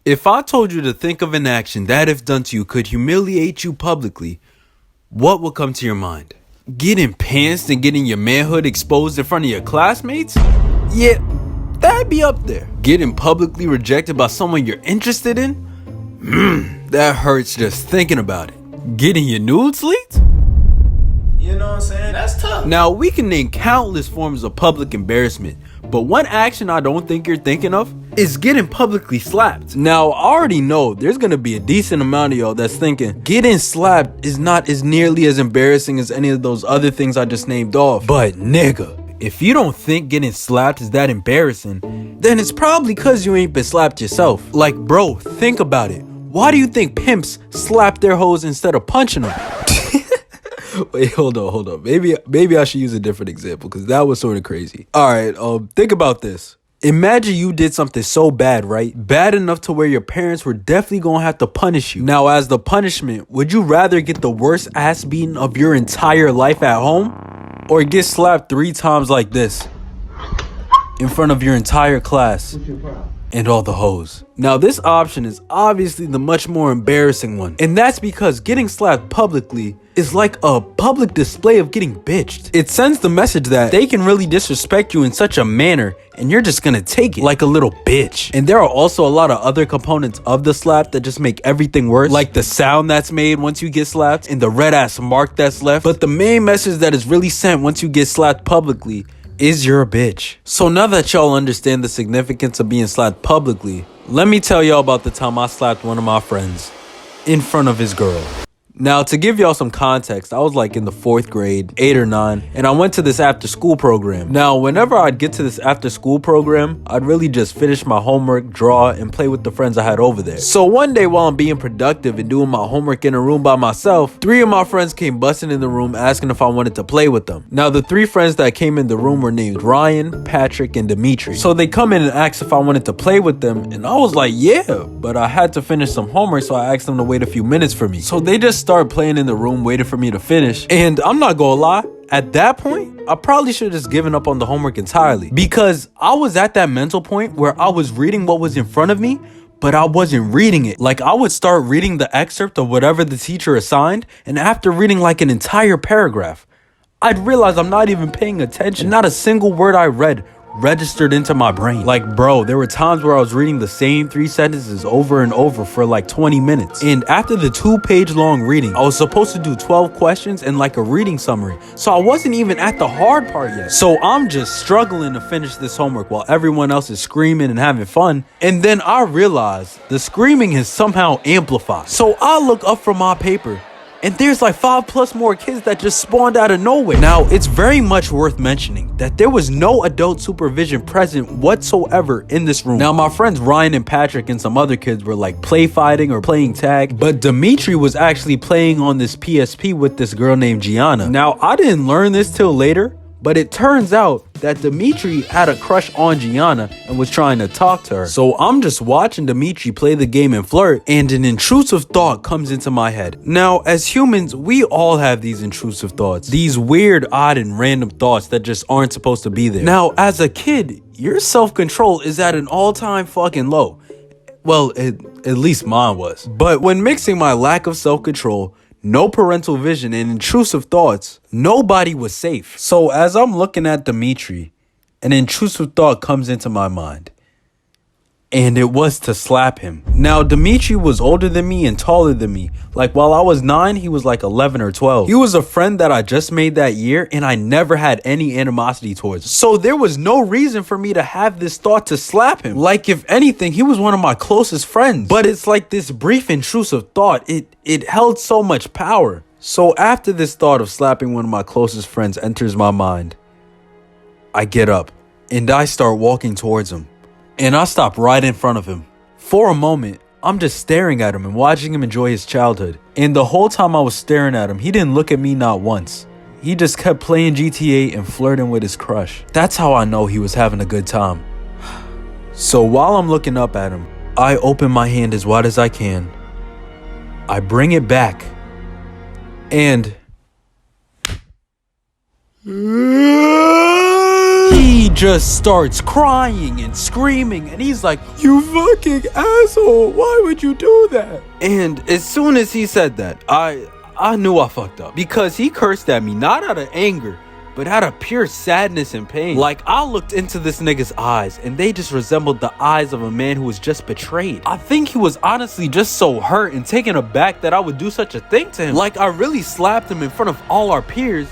If I told you to think of an action that, if done to you, could humiliate you publicly, what would come to your mind? Getting pantsed and getting your manhood exposed in front of your classmates? Yeah, that'd be up there. Getting publicly rejected by someone you're interested in? That hurts just thinking about it. Getting your nudes leaked? You know what I'm saying? That's tough. Now, we can name countless forms of public embarrassment, but one action I don't think you're thinking of is getting publicly slapped. Now, I already know there's gonna be a decent amount of y'all that's thinking getting slapped is not as nearly as embarrassing as any of those other things I just named off. But nigga, if you don't think getting slapped is that embarrassing, then it's probably cause you ain't been slapped yourself. Like, bro, think about it. Why do you think pimps slap their hoes instead of punching them? Wait, hold on. Maybe I should use a different example because that was sort of crazy. All right, think about this. Imagine you did something so bad, right? Bad enough to where your parents were definitely gonna have to punish you. Now, as the punishment, would you rather get the worst ass beating of your entire life at home, or get slapped 3 times like this in front of your entire class and all the hoes? Now, this option is obviously the much more embarrassing one, and that's because getting slapped publicly is like a public display of getting bitched. It sends the message that they can really disrespect you in such a manner, and you're just gonna take it like a little bitch. And there are also a lot of other components of the slap that just make everything worse, like the sound that's made once you get slapped and the red ass mark that's left. But the main message that is really sent once you get slapped publicly is you're a bitch. So now that y'all understand the significance of being slapped publicly, let me tell y'all about the time I slapped one of my friends in front of his girl. Now, to give y'all some context, I was like in the 4th grade, 8 or 9, and I went to this after school program. Now, whenever I'd get to this after school program, I'd really just finish my homework, draw, and play with the friends I had over there. So one day while I'm being productive and doing my homework in a room by myself, 3 of my friends came busting in the room asking if I wanted to play with them. Now, the 3 friends that came in the room were named Ryan, Patrick, and Dimitri. So they come in and asked if I wanted to play with them, and I was like, yeah, but I had to finish some homework, so I asked them to wait a few minutes for me. So they just started playing in the room, waiting for me to finish. And I'm not gonna lie, at that point, I probably should have just given up on the homework entirely, because I was at that mental point where I was reading what was in front of me, but I wasn't reading it. Like, I would start reading the excerpt of whatever the teacher assigned, and after reading like an entire paragraph, I'd realize I'm not even paying attention. Not a single word I read registered into my brain. Like, bro, there were times where I was reading the same 3 sentences over and over for like 20 minutes. And after the 2-page long reading, I was supposed to do 12 questions and like a reading summary. So I wasn't even at the hard part yet. So I'm just struggling to finish this homework while everyone else is screaming and having fun. And then I realize the screaming is somehow amplified. So I look up from my paper, and there's like 5+ more kids that just spawned out of nowhere. Now, it's very much worth mentioning that there was no adult supervision present whatsoever in this room. Now, my friends Ryan and Patrick and some other kids were like play fighting or playing tag, but Dimitri was actually playing on this PSP with this girl named Gianna. Now, I didn't learn this till later, but it turns out that Dimitri had a crush on Gianna and was trying to talk to her. So I'm just watching Dimitri play the game and flirt, and an intrusive thought comes into my head. Now, as humans, we all have these intrusive thoughts. These weird, odd, and random thoughts that just aren't supposed to be there. Now, as a kid, your self-control is at an all-time fucking low. Well, at least mine was. But when mixing my lack of self-control, no parental vision, and intrusive thoughts, nobody was safe. So as I'm looking at Dimitri, an intrusive thought comes into my mind. And it was to slap him. Now, Dimitri was older than me and taller than me. Like, while I was 9, he was like 11 or 12. He was a friend that I just made that year, and I never had any animosity towards. So there was no reason for me to have this thought to slap him. Like, if anything, he was one of my closest friends. But it's like this brief intrusive thought. It held so much power. So after this thought of slapping one of my closest friends enters my mind, I get up and I start walking towards him. And I stopped right in front of him. For a moment, I'm just staring at him and watching him enjoy his childhood. And the whole time I was staring at him, he didn't look at me not once. He just kept playing GTA and flirting with his crush. That's how I know he was having a good time. So while I'm looking up at him, I open my hand as wide as I can. I bring it back. And he he just starts crying and screaming, and he's like, "You fucking asshole, why would you do that?" And as soon as he said that, I knew I fucked up, because he cursed at me not out of anger, but out of pure sadness and pain. Like, I looked into this nigga's eyes, and they just resembled the eyes of a man who was just betrayed. I think he was honestly just so hurt and taken aback that I would do such a thing to him. Like, I really slapped him in front of all our peers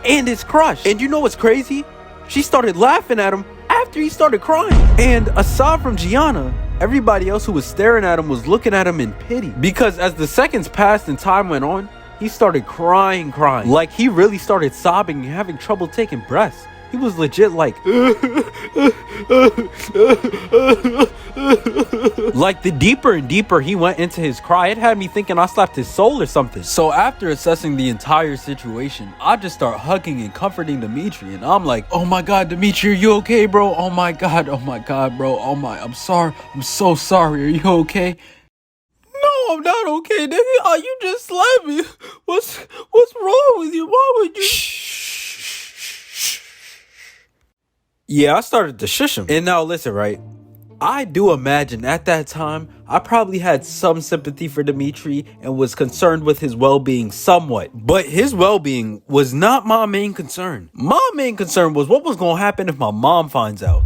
and his crush. And you know what's crazy? She started laughing at him after he started crying. And aside from Gianna, everybody else who was staring at him was looking at him in pity. Because as the seconds passed and time went on, he started crying. Like, he really started sobbing and having trouble taking breaths. He was legit like, like, the deeper and deeper he went into his cry, it had me thinking I slapped his soul or something. So after assessing the entire situation, I just start hugging and comforting Dimitri, and I'm like, "Oh my God, Dimitri, are you okay, bro? Oh my God, bro. I'm sorry. I'm so sorry. Are you okay?" "No, I'm not okay, nigga. You just slapped me. What's wrong with you? Why would you?" Yeah, I started to shush him. And now listen, right? I do imagine at that time, I probably had some sympathy for Dimitri and was concerned with his well-being somewhat. But his well-being was not my main concern. My main concern was what was going to happen if my mom finds out.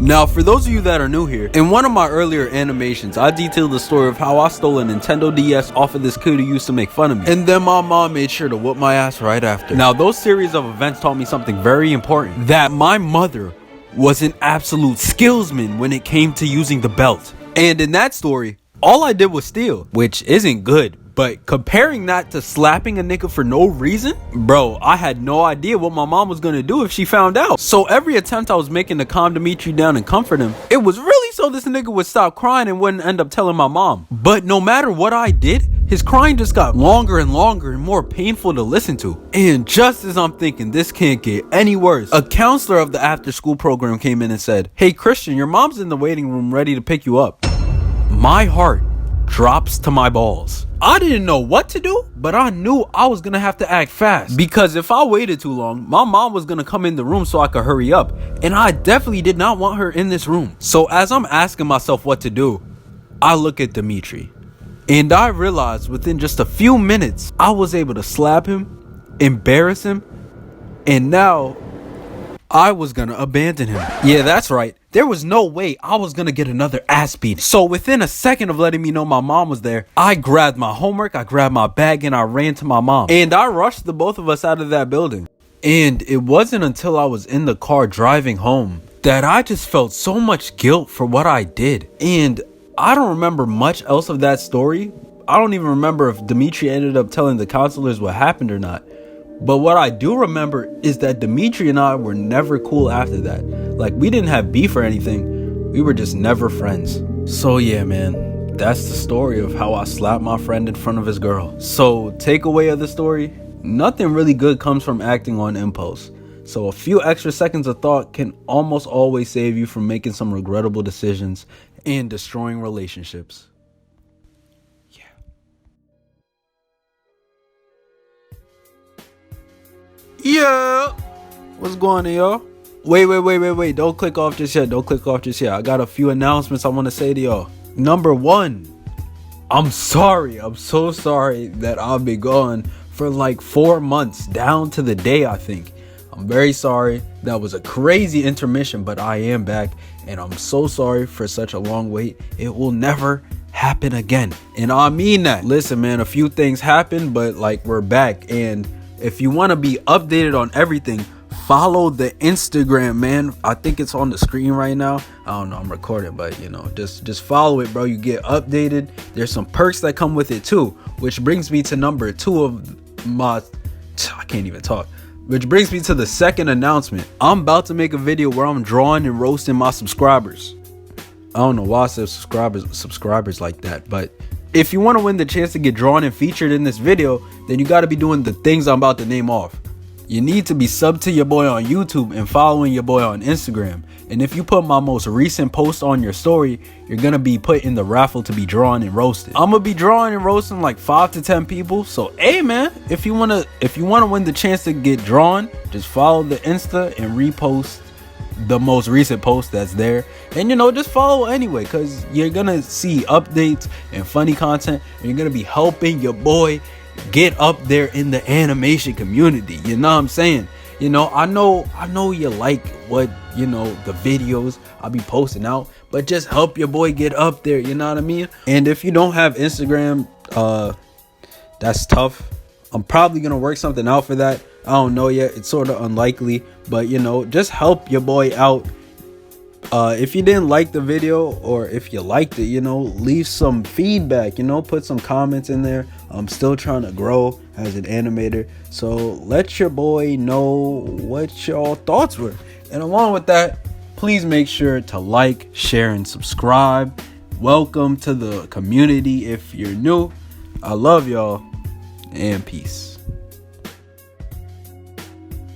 Now, for those of you that are new here, in one of my earlier animations, I detailed the story of how I stole a Nintendo DS off of this kid who used to make fun of me. And then my mom made sure to whoop my ass right after. Now, those series of events taught me something very important. That my mother was an absolute skillsman when it came to using the belt. And in that story, all I did was steal, which isn't good. But comparing that to slapping a nigga for no reason, bro, I had no idea what my mom was gonna do if she found out. So every attempt I was making to calm Dimitri down and comfort him, it was really so this nigga would stop crying and wouldn't end up telling my mom. But no matter what I did, his crying just got longer and longer and more painful to listen to. And just as I'm thinking this can't get any worse, a counselor of the after school program came in and said, "Hey Christian, your mom's in the waiting room ready to pick you up." My heart drops to my balls. I didn't know what to do, but I knew I was gonna have to act fast, because if I waited too long, my mom was gonna come in the room so I could hurry up, and I definitely did not want her in this room. So as I'm asking myself what to do, I look at Dimitri, and I realized within just a few minutes I was able to slap him, embarrass him, and now I was gonna abandon him. Yeah, that's right. There was no way I was gonna get another ass beat. So within a second of letting me know my mom was there, I grabbed my homework, I grabbed my bag, and I ran to my mom. And I rushed the both of us out of that building. And it wasn't until I was in the car driving home that I just felt so much guilt for what I did. And I don't remember much else of that story. I don't even remember if Dimitri ended up telling the counselors what happened or not. But what I do remember is that Dimitri and I were never cool after that. Like, we didn't have beef or anything. We were just never friends. So yeah, man, that's the story of how I slapped my friend in front of his girl. So takeaway of the story, nothing really good comes from acting on impulse. So a few extra seconds of thought can almost always save you from making some regrettable decisions and destroying relationships. Yeah, what's going on, y'all? Wait, don't click off just yet. I got a few announcements I want to say to y'all. Number one, I'm so sorry that I've been gone for like 4 months, down to the day, I think. I'm very sorry. That was a crazy intermission, but I am back, and I'm so sorry for such a long wait. It will never happen again, and I mean that. Listen, man, a few things happened, but like, we're back. And if you want to be updated on everything, follow the Instagram, man. I think it's on the screen right now. I don't know, I'm recording, but you know, just follow it, bro. You get updated. There's some perks that come with it too, which brings me to number 2 of my, I can't even talk. Which brings me to the second announcement. I'm about to make a video where I'm drawing and roasting my subscribers. I don't know why I said subscribers like that, but if you want to win the chance to get drawn and featured in this video, then you got to be doing the things I'm about to name off. You need to be subbed to your boy on YouTube and following your boy on Instagram. And if you put my most recent post on your story, you're gonna be put in the raffle to be drawn and roasted. I'm gonna be drawing and roasting like 5 to 10 people. So hey man, if you wanna win the chance to get drawn, just follow the Insta and repost the most recent post that's there. And just follow anyway, because you're gonna see updates and funny content, and you're gonna be helping your boy get up there in the animation community. You know what I'm saying? I know you like what the videos I'll be posting out, but just help your boy get up there. You know what I mean? And if you don't have Instagram, that's tough. I'm probably gonna work something out for that. I don't know yet. It's sort of unlikely, but just help your boy out. If you didn't like the video, or if you liked it, leave some feedback, put some comments in there. I'm still trying to grow as an animator, so let your boy know what your thoughts were. And along with that, please make sure to like, share, and subscribe. Welcome to the community if you're new. I love y'all, and peace.